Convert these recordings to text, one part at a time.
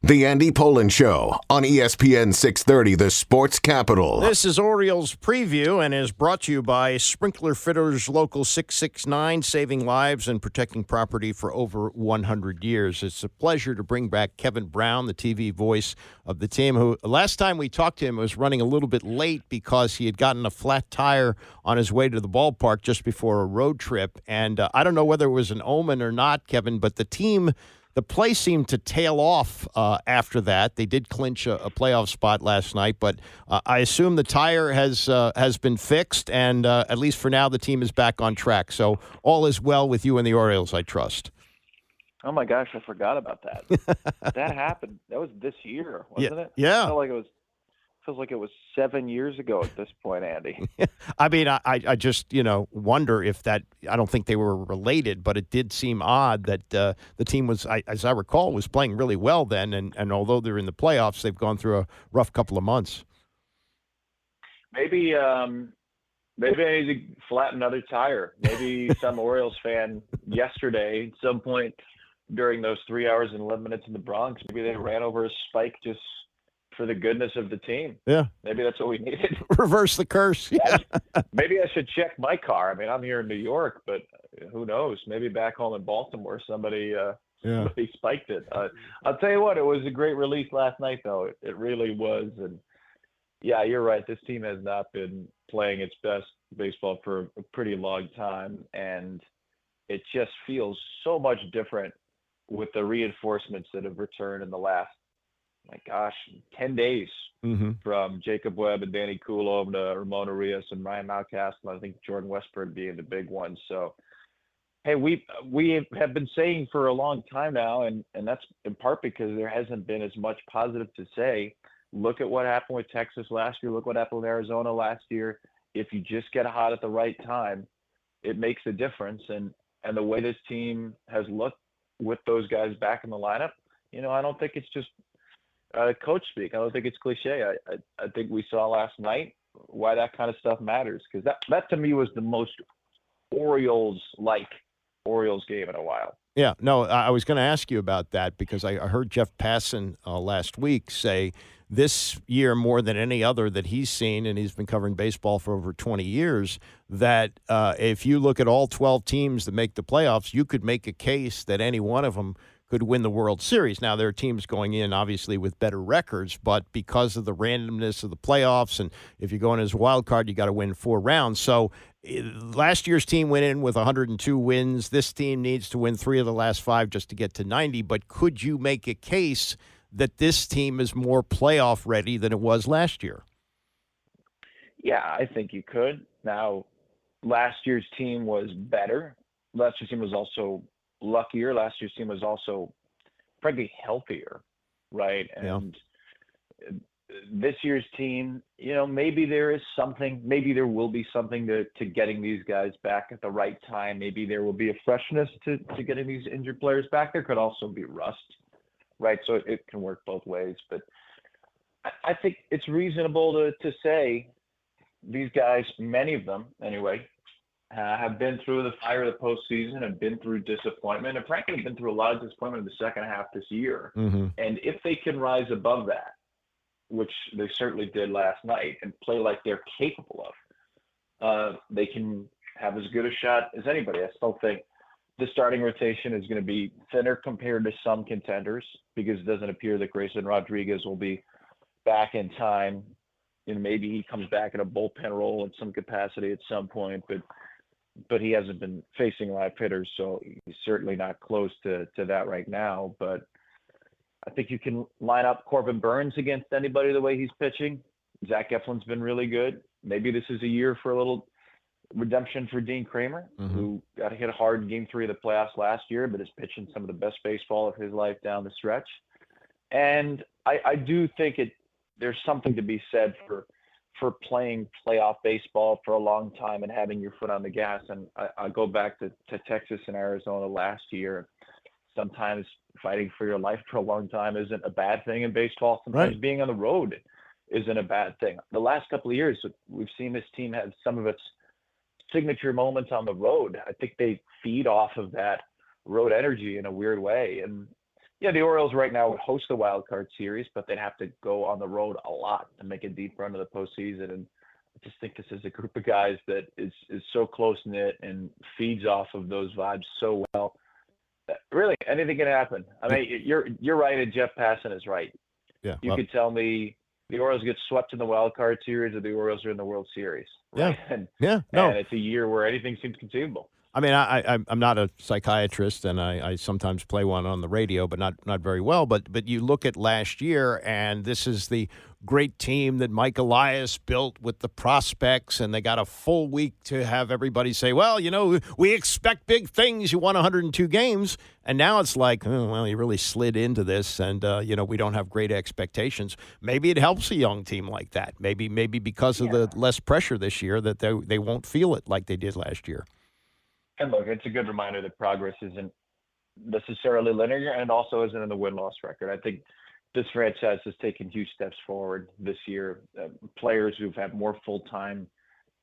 The Andy Pollin Show on ESPN 630, the sports capital. This is Orioles Preview and is brought to you by Sprinkler Fitters Local 669, saving lives and protecting property for over 100 years. It's a pleasure to bring back Kevin Brown, the TV voice of the team, who last time we talked to him was running a little bit late because he had gotten a flat tire on his way to the ballpark just before a road trip. And I don't know whether it was an omen or not, Kevin, but the play seemed to tail off after that. They did clinch a playoff spot last night, but I assume the tire has been fixed, and at least for now, the team is back on track. So all is well with you and the Orioles, I trust. Oh my gosh, I forgot about that. That happened. That was this year, wasn't it? Yeah. Feels like it was 7 years ago at this point, Andy. I mean, I just, wonder if that – I don't think they were related, but it did seem odd that the team was, as I recall, was playing really well then, and although they're in the playoffs, they've gone through a rough couple of months. Maybe I need to flatten another tire. Maybe some Orioles fan yesterday at some point during those 3 hours and 11 minutes in the Bronx, maybe they ran over a spike just – for the goodness of the team. Yeah. Maybe that's what we needed. Reverse the curse. Yeah. Maybe I should check my car. I mean, I'm here in New York, but who knows? Maybe back home in Baltimore, somebody spiked it. I'll tell you what, it was a great release last night, though. It really was. And, yeah, you're right. This team has not been playing its best baseball for a pretty long time, and it just feels so much different with the reinforcements that have returned in the last, 10 days from Jacob Webb and Danny Coulomb to Ramon Arias and Ryan Mountcastle. I think Jordan Westburn being the big one. So, hey, we have been saying for a long time now, and that's in part because there hasn't been as much positive to say. Look at what happened with Texas last year. Look what happened with Arizona last year. If you just get hot at the right time, it makes a difference. And the way this team has looked with those guys back in the lineup, I don't think it's just coach speak. I don't think it's cliche. I think we saw last night why that kind of stuff matters, because that to me was the most Orioles-like Orioles game in a while. Yeah, no, I was going to ask you about that because I heard Jeff Passan last week say this year more than any other that he's seen, and he's been covering baseball for over 20 years, that if you look at all 12 teams that make the playoffs, you could make a case that any one of them could win the World Series. Now, there are teams going in, obviously, with better records, but because of the randomness of the playoffs, and if you go in as a wild card, you got to win 4 rounds. So last year's team went in with 102 wins. This team needs to win 3 of the last 5 just to get to 90. But could you make a case that this team is more playoff ready than it was last year? Yeah, I think you could. Now, last year's team was better. Last year's team was also luckier. Last year's team was also, frankly, healthier, right? And this year's team, maybe there is something, maybe there will be something to getting these guys back at the right time. Maybe there will be a freshness to getting these injured players back. There could also be rust, right? So it can work both ways. But I think it's reasonable to say these guys, many of them anyway, have been through the fire of the postseason, have been through disappointment, and frankly, been through a lot of disappointment in the second half this year. And if they can rise above that, which they certainly did last night, and play like they're capable of, they can have as good a shot as anybody. I still think the starting rotation is going to be thinner compared to some contenders because it doesn't appear that Grayson Rodriguez will be back in time. Maybe he comes back in a bullpen role in some capacity at some point, but he hasn't been facing live hitters, so he's certainly not close to that right now. But I think you can line up Corbin Burns against anybody the way he's pitching. Zach Eflin's been really good. Maybe this is a year for a little redemption for Dean Kramer, who got hit hard in Game 3 of the playoffs last year, but is pitching some of the best baseball of his life down the stretch. And I do think there's something to be said for playing playoff baseball for a long time and having your foot on the gas. And I go back to Texas and Arizona last year. Sometimes fighting for your life for a long time isn't a bad thing in baseball. Sometimes being on the road isn't a bad thing. The last couple of years, we've seen this team have some of its signature moments on the road. I think they feed off of that road energy in a weird way. And Yeah, the Orioles right now would host the wild card series, but they'd have to go on the road a lot to make a deep run to the postseason. And I just think this is a group of guys that is so close knit and feeds off of those vibes so well. Really, anything can happen. I mean, you're right, and Jeff Passan is right. Yeah, you could tell me the Orioles get swept in the wild card series, or the Orioles are in the World Series. Right? Yeah, and it's a year where anything seems conceivable. I mean, I'm not a psychiatrist, and I sometimes play one on the radio, but not very well. But you look at last year, and this is the great team that Mike Elias built with the prospects, and they got a full week to have everybody say, well, we expect big things. You won 102 games. And now it's like, oh, well, you really slid into this, and, we don't have great expectations. Maybe it helps a young team like that. Maybe because of the less pressure this year that they won't feel it like they did last year. And look, it's a good reminder that progress isn't necessarily linear, and it also isn't in the win-loss record. I think this franchise has taken huge steps forward this year. Players who've had more full-time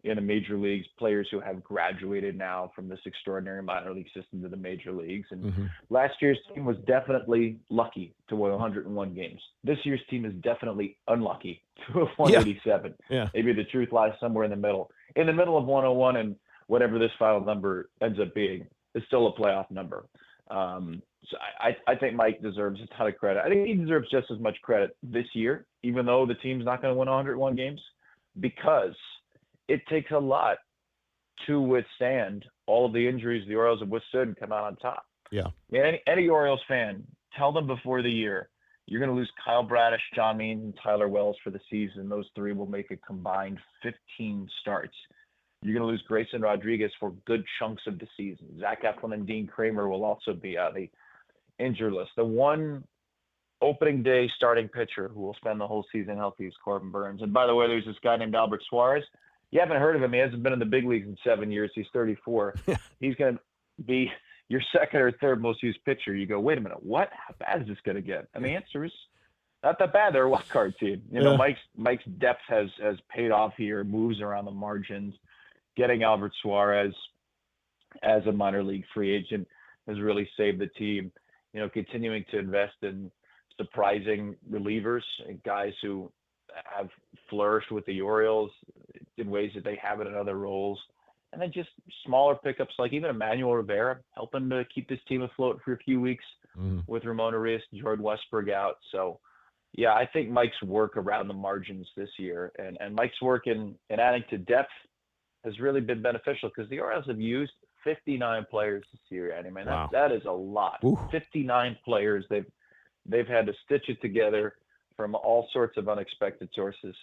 in the major leagues, players who have graduated now from this extraordinary minor league system to the major leagues. And last year's team was definitely lucky to win 101 games. This year's team is definitely unlucky to have won 87. Yeah. Maybe the truth lies somewhere in the middle. In the middle of 101, and whatever this final number ends up being, is still a playoff number. So I think Mike deserves a ton of credit. I think he deserves just as much credit this year, even though the team's not going to win 101 games, because it takes a lot to withstand all of the injuries the Orioles have withstood and come out on top. Yeah. I mean, any Orioles fan, tell them before the year, you're going to lose Kyle Bradish, John Means, and Tyler Wells for the season. Those three will make a combined 15 starts. You're going to lose Grayson Rodriguez for good chunks of the season. Zach Eflin and Dean Kramer will also be on the injured list. The one opening day starting pitcher who will spend the whole season healthy is Corbin Burns. And by the way, there's this guy named Albert Suarez. You haven't heard of him. He hasn't been in the big leagues in 7 years. He's 34. He's going to be your second or third most used pitcher. You go, wait a minute, what? How bad is this going to get? And the answer is not that bad. They're a wild card team. Mike's depth has paid off here, moves around the margins. Getting Albert Suarez as a minor league free agent has really saved the team. Continuing to invest in surprising relievers and guys who have flourished with the Orioles in ways that they haven't in other roles. And then just smaller pickups like even Emmanuel Rivera helping to keep this team afloat for a few weeks with Ramon Arias and Jordan Westberg out. So, yeah, I think Mike's work around the margins this year and Mike's work in adding to depth has really been beneficial because the Orioles have used 59 players this year, Andy. Man, wow. that is a lot. Ooh. 59 players. They've had to stitch it together from all sorts of unexpected sources.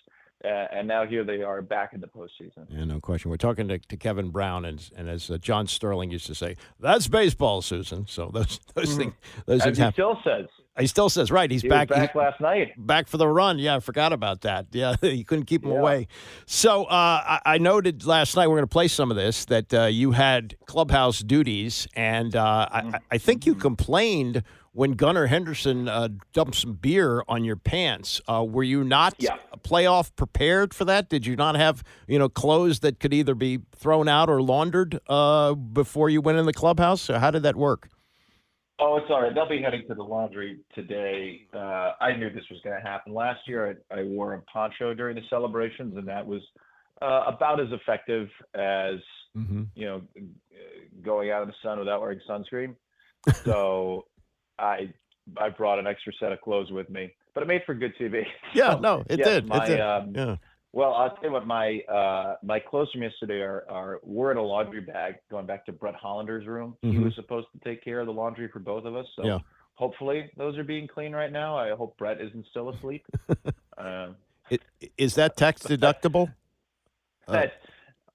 And now here they are back in the postseason. Yeah, no question. We're talking to Kevin Brown, and as John Sterling used to say, that's baseball, Susan. So those things happen. He still says, right? He's he back. Was back last night. Back for the run. Yeah, I forgot about that. Yeah, you couldn't keep him away. So I noted last night, we're going to play some of this, that you had clubhouse duties, and I think you complained when Gunnar Henderson dumped some beer on your pants. Were you not playoff prepared for that? Did you not have clothes that could either be thrown out or laundered before you went in the clubhouse? Or how did that work? Oh, it's all right. They'll be heading to the laundry today. I knew this was going to happen. Last year, I wore a poncho during the celebrations, and that was about as effective as going out in the sun without wearing sunscreen. So I brought an extra set of clothes with me, but it made for good TV. Yeah, so, no, it did. Well, I'll tell you what, my clothes from yesterday were in a laundry bag going back to Brett Hollander's room. He was supposed to take care of the laundry for both of us. So hopefully those are being cleaned right now. I hope Brett isn't still asleep. Is that tax deductible?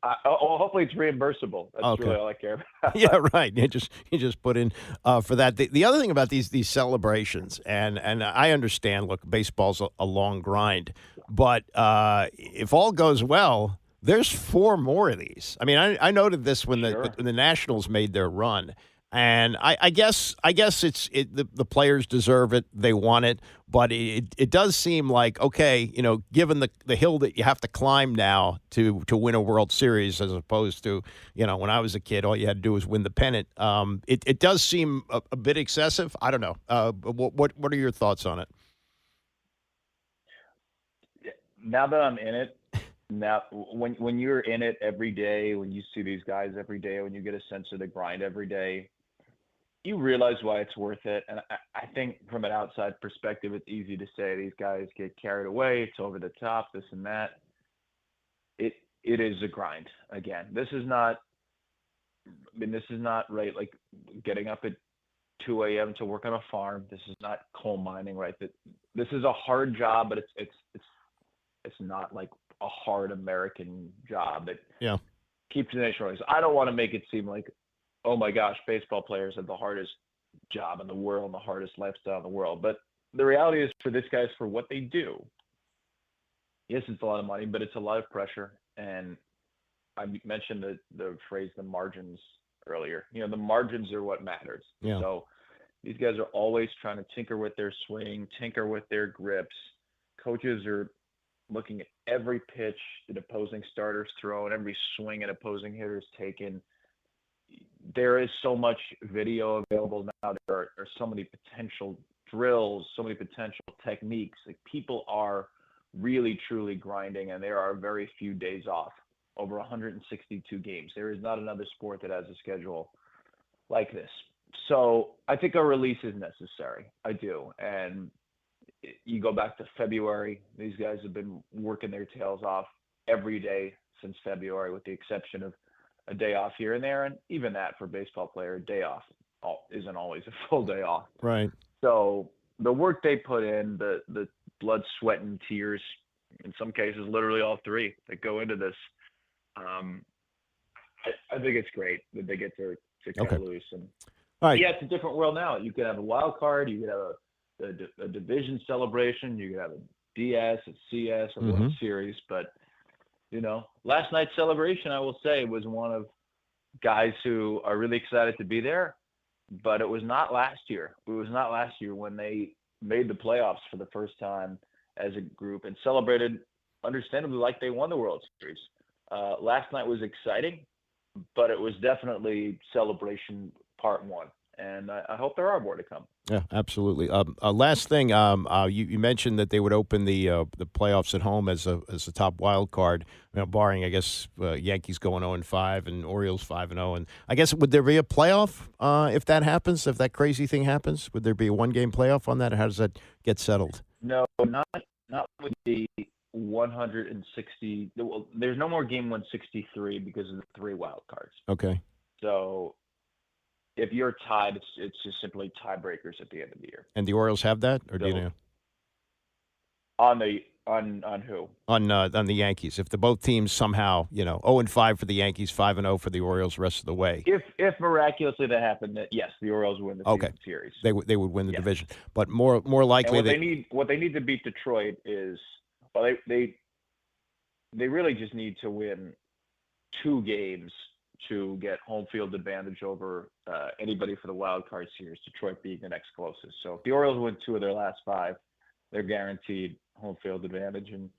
Hopefully it's reimbursable. That's really all I care about. Yeah, right. You just put in for that. The other thing about these celebrations, and I understand, look, baseball's a long grind, but if all goes well, there's 4 more of these. I mean, I noted this when the Nationals made their run. And I guess the players deserve it. They want it. But it does seem like, okay, given the hill that you have to climb now to win a World Series, as opposed to, when I was a kid, all you had to do was win the pennant. It does seem a bit excessive. I don't know. What are your thoughts on it? Now that I'm in it, now when you're in it every day, when you see these guys every day, when you get a sense of the grind every day, you realize why it's worth it. And I think from an outside perspective, it's easy to say these guys get carried away. It's over the top, this and that. It is a grind. Again, this is not right. Like getting up at 2 a.m. to work on a farm. This is not coal mining, right? This is a hard job, but it's not like a hard American job that keeps the nation running. So I don't want to make it seem like, oh my gosh, baseball players have the hardest job in the world and the hardest lifestyle in the world. But the reality is, for this guys, for what they do, yes, it's a lot of money, but it's a lot of pressure. And I mentioned the phrase, the margins, earlier. The margins are what matters. Yeah. So these guys are always trying to tinker with their swing, tinker with their grips. Coaches are looking at every pitch that opposing starters throw and every swing an opposing hitter's taken. There is so much video available now. There are so many potential drills, so many potential techniques. Like, people are really, truly grinding, and there are very few days off. Over 162 games. There is not another sport that has a schedule like this. So I think a release is necessary. I do. And you go back to February, these guys have been working their tails off every day since February, with the exception of a day off here and there. And even that, for a baseball player, a day off isn't always a full day off. Right. So the work they put in, the blood, sweat, and tears, in some cases, literally all three that go into this, I think it's great that they get to cut loose. And all right. Yeah, it's a different world now. You could have a wild card, you could have a division celebration, you could have a DS, a CS, a World Series. But last night's celebration, I will say, was one of guys who are really excited to be there. But it was not last year. It was not last year when they made the playoffs for the first time as a group and celebrated, understandably, like they won the World Series. Last night was exciting, but it was definitely celebration part one. And I hope there are more to come. Yeah, absolutely. Last thing, you mentioned that they would open the playoffs at home as a top wild card, barring, I guess, Yankees going 0-5 and Orioles 5-0. And I guess, would there be a playoff if that happens? If that crazy thing happens, would there be a one-game playoff on that? How does that get settled? No, not with the 160. Well, there's no more game 163 because of the 3 wild cards. Okay. So if you're tied, it's just simply tiebreakers at the end of the year. And the Orioles have that, or do you know? On who? On the Yankees. If the both teams somehow, 0-5 for the Yankees, 5-0 for the Orioles, rest of the way. If miraculously that happened, yes, the Orioles win the season series. They would win the division, but more likely what they need to beat Detroit is, well, they really just need to win 2 games to get home field advantage over anybody for the wild card series, Detroit being the next closest. So if the Orioles win 2 of their last 5, they're guaranteed home field advantage in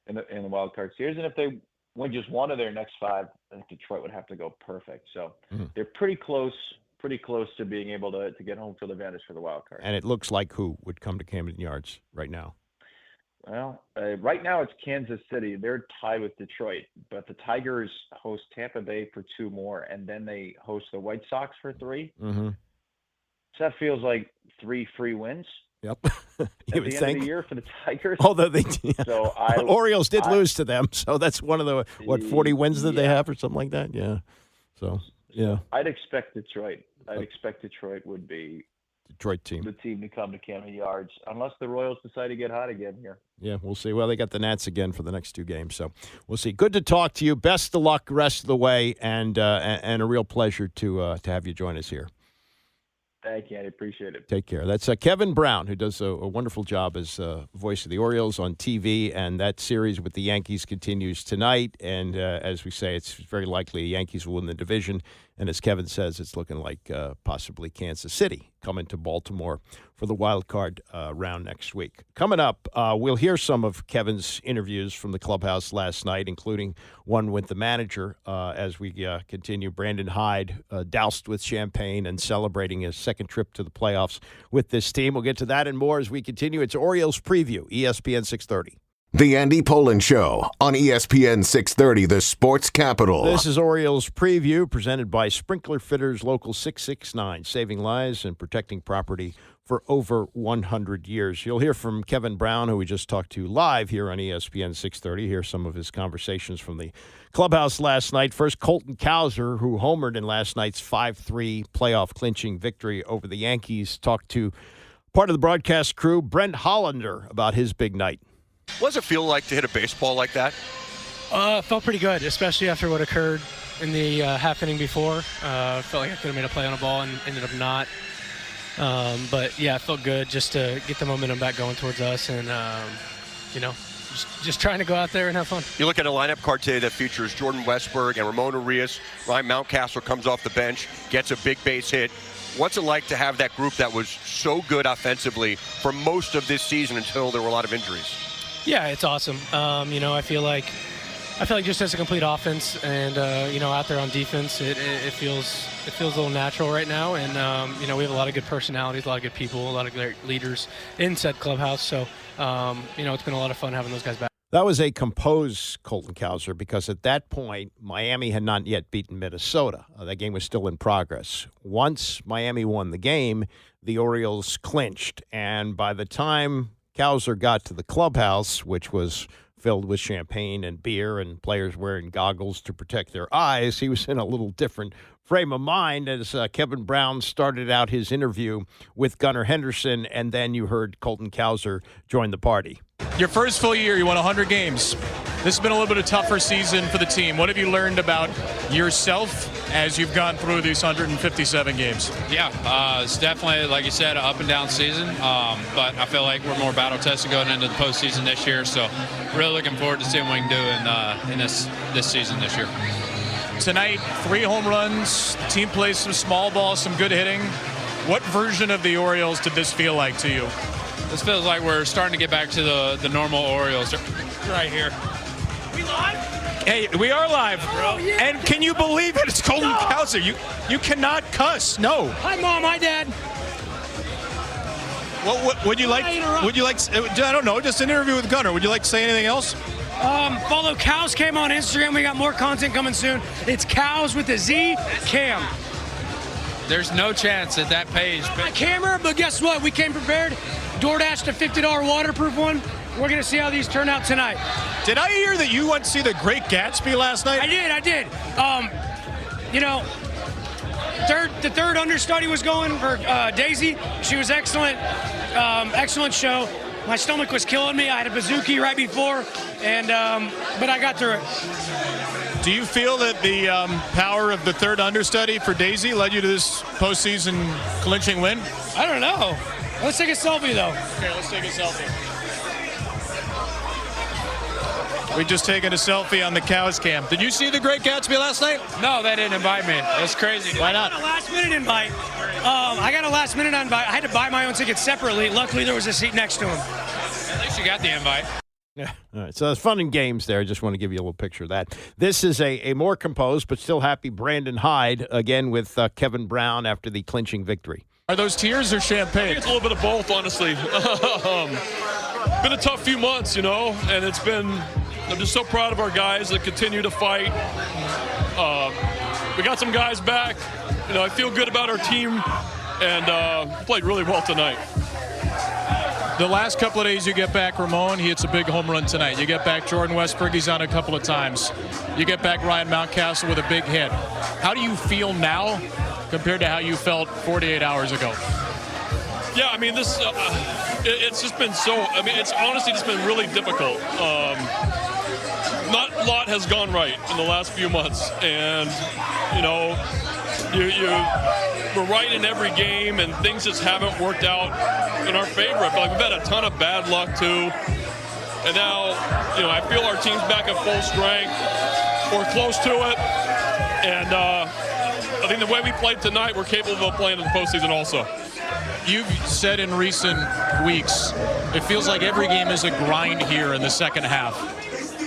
the wild card series. And if they win just 1 of their next 5, I think Detroit would have to go perfect. So they're pretty close to being able to get home field advantage for the wild card. And it looks like who would come to Camden Yards right now? Well, right now it's Kansas City. They're tied with Detroit, but the Tigers host Tampa Bay for 2 more, and then they host the White Sox for 3. Mm-hmm. So that feels like 3 free wins. Yep. At the end of the year for the Tigers. Although they, so Orioles did lose to them, so that's one of the 40 wins that they have or something like that. Yeah. So yeah, I'd expect Detroit. Detroit would be Detroit team. The team to come to Camden Yards, unless the Royals decide to get hot again here. Yeah, we'll see. Well, they got the Nats again for the next 2 games, so we'll see. Good to talk to you. Best of luck the rest of the way, and a real pleasure to have you join us here. Thank you, Andy. Appreciate it. Take care. That's Kevin Brown, who does a wonderful job as voice of the Orioles on TV, and that series with the Yankees continues tonight. And as we say, it's very likely the Yankees will win the division, And as Kevin says, it's looking like possibly Kansas City coming to Baltimore for the wild card round next week. Coming up, we'll hear some of Kevin's interviews from the clubhouse last night, including one with the manager as we continue. Brandon Hyde doused with champagne and celebrating his second trip to the playoffs with this team. We'll get to that and more as we continue. It's Orioles Preview, ESPN 630. The Andy Pollin Show on ESPN 630, the sports capital. This is Orioles Preview presented by Sprinkler Fitters Local 669, saving lives and protecting property for over 100 years. You'll hear from Kevin Brown, who we just talked to live here on ESPN 630. Hear some of his conversations from the clubhouse last night. First, Colton Cowser, who homered in last night's 5-3 playoff clinching victory over the Yankees, talked to part of the broadcast crew, Brent Hollander, about his big night. What does it feel like to hit a baseball like that? Felt pretty good, especially after what occurred in the half inning before. Felt like I could have made a play on a ball and ended up not. But yeah, it felt good just to get the momentum back going towards us and, just trying to go out there and have fun. You look at a lineup card today that features Jordan Westburg and Ramon Urias. Ryan Mountcastle comes off the bench, gets a big base hit. What's it like to have that group that was so good offensively for most of this season until there were a lot of injuries? Yeah, it's awesome. I feel like just as a complete offense and out there on defense, it feels a little natural right now. And we have a lot of good personalities, a lot of good people, a lot of great leaders in said clubhouse. So it's been a lot of fun having those guys back. That was a composed Colton Cowser because at that point, Miami had not yet beaten Minnesota. That game was still in progress. Once Miami won the game, the Orioles clinched. And by the time Cowser got to the clubhouse, which was filled with champagne and beer and players wearing goggles to protect their eyes, he was in a little different frame of mind as Kevin Brown started out his interview with Gunnar Henderson, and then you heard Colton Cowser join the party. Your first full year, you won 100 games. This has been a little bit of a tougher season for the team. What have you learned about yourself as you've gone through these 157 games? Yeah, it's definitely, like you said, an up and down season. But I feel like we're more battle tested going into the postseason this year. So really looking forward to seeing what we can do in this season this year. Tonight, 3 home runs. The team plays some small ball, some good hitting. What version of the Orioles did this feel like to you? This feels like we're starting to get back to the normal Orioles right here. We live? Hey, we are live. Oh, yeah. And can you believe it? It's Colton Cowser. You cannot cuss. No. Hi, Mom. Hi, Dad. What would you like? Would you like? I don't know. Just an interview with Gunnar. Would you like to say anything else? Follow Cows Cam on Instagram. We got more content coming soon. It's Cows with a Z Cam. There's no chance that page. My camera, but guess what? We came prepared. DoorDashed a $50 waterproof one. We're going to see how these turn out tonight. Did I hear that you went to see The Great Gatsby last night? I did. The third understudy was going for Daisy. She was excellent. Excellent show. My stomach was killing me. I had a bazooki right before, but I got through it. Do you feel that the power of the third understudy for Daisy led you to this postseason clinching win? I don't know. Let's take a selfie, though. Okay, let's take a selfie. We just taken a selfie on the Cows Cam. Did you see The Great Gatsby last night? No, they didn't invite me. That's crazy. Why not? I got a last-minute invite. I had to buy my own ticket separately. Luckily, there was a seat next to him. At least you got the invite. Yeah. All right. So it's fun and games there. I just want to give you a little picture of that. This is a more composed but still happy Brandon Hyde, again with Kevin Brown after the clinching victory. Are those tears or champagne? It's a little bit of both, honestly. Been a tough few months, and I'm just so proud of our guys that continue to fight. We got some guys back. I feel good about our team and played really well tonight. The last couple of days you get back Ramon, he hits a big home run tonight. You get back Jordan Westburg, he's on a couple of times. You get back Ryan Mountcastle with a big hit. How do you feel now compared to how you felt 48 hours ago? Yeah, this it's just been it's honestly just been really difficult. Not a lot has gone right in the last few months, and we're right in every game, and things just haven't worked out in our favor. I feel like we've had a ton of bad luck too, and now I feel our team's back at full strength or close to it, and think the way we played tonight, we're capable of playing in the postseason also. You've said in recent weeks, it feels like every game is a grind here in the second half.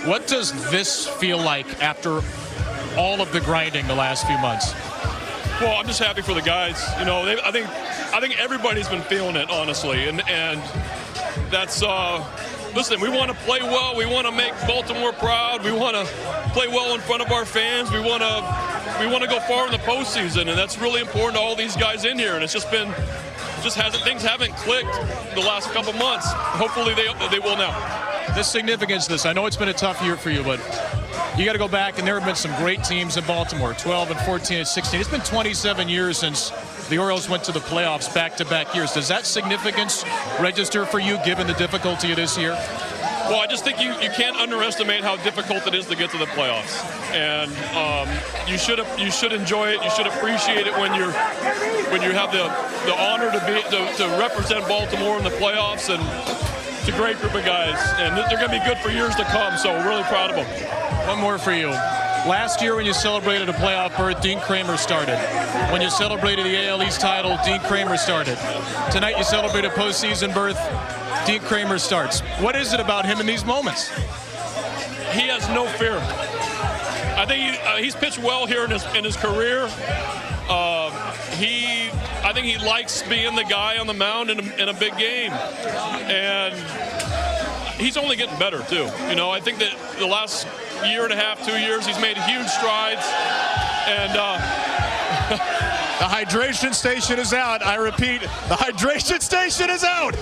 What does this feel like after all of the grinding the last few months? Well, I'm just happy for the guys. You know, I think everybody's been feeling it, honestly, and that's. Listen, we want to play well. We want to make Baltimore proud. We want to play well in front of our fans. We want to go far in the postseason, and that's really important to all these guys in here. And it's things haven't clicked the last couple months. Hopefully they will now. The significance of this, I know it's been a tough year for you, but you got to go back, and there have been some great teams in Baltimore, 12 and 14 and 16. It's been 27 years since the Orioles went to the playoffs back-to-back years. Does that significance register for you, given the difficulty of this year? Well, I just think you can't underestimate how difficult it is to get to the playoffs, and you should enjoy it. You should appreciate it when you have the honor to represent Baltimore in the playoffs, and it's a great group of guys, and they're going to be good for years to come. So we're really proud of them. One more for you. Last year when you celebrated a playoff berth, Dean Kramer started. When you celebrated the AL East title, Dean Kramer started. Tonight you celebrate a postseason berth, Dean Kramer starts. What is it about him in these moments? He has no fear. I think he's pitched well here in his career. I think he likes being the guy on the mound in a big game, and he's only getting better too. You know, I think that the last year and a half, 2 years, he's made huge strides, and the hydration station is out. I repeat, the hydration station is out.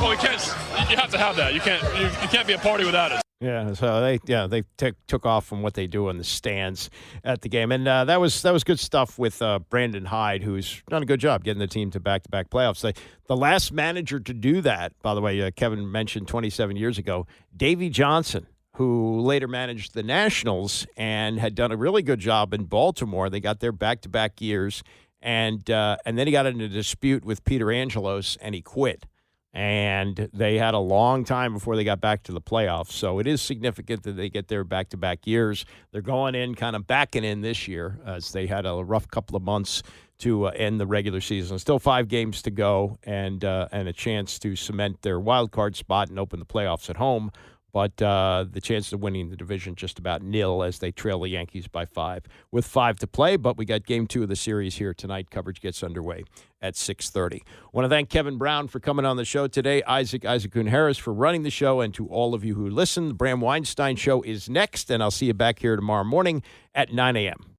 Well, you have to have that. You can't be a party without it. Yeah, so they took off from what they do in the stands at the game, and that was good stuff with Brandon Hyde, who's done a good job getting the team to back-to-back playoffs. The last manager to do that, by the way, Kevin mentioned 27 years ago, Davey Johnson, who later managed the Nationals and had done a really good job in Baltimore. They got their back-to-back years, and then he got in a dispute with Peter Angelos, and he quit. And they had a long time before they got back to the playoffs. So it is significant that they get their back-to-back years. They're going in, kind of backing in this year, as they had a rough couple of months to end the regular season. Still 5 games to go, and a chance to cement their wild card spot and open the playoffs at home. But the chance of winning the division just about nil as they trail the Yankees by 5 with 5 to play. But we got game 2 of the series here tonight. Coverage gets underway at 6:30. I want to thank Kevin Brown for coming on the show today, Isaac Kuhn-Harris for running the show, and to all of you who listen. The Bram Weinstein Show is next, and I'll see you back here tomorrow morning at 9 a.m.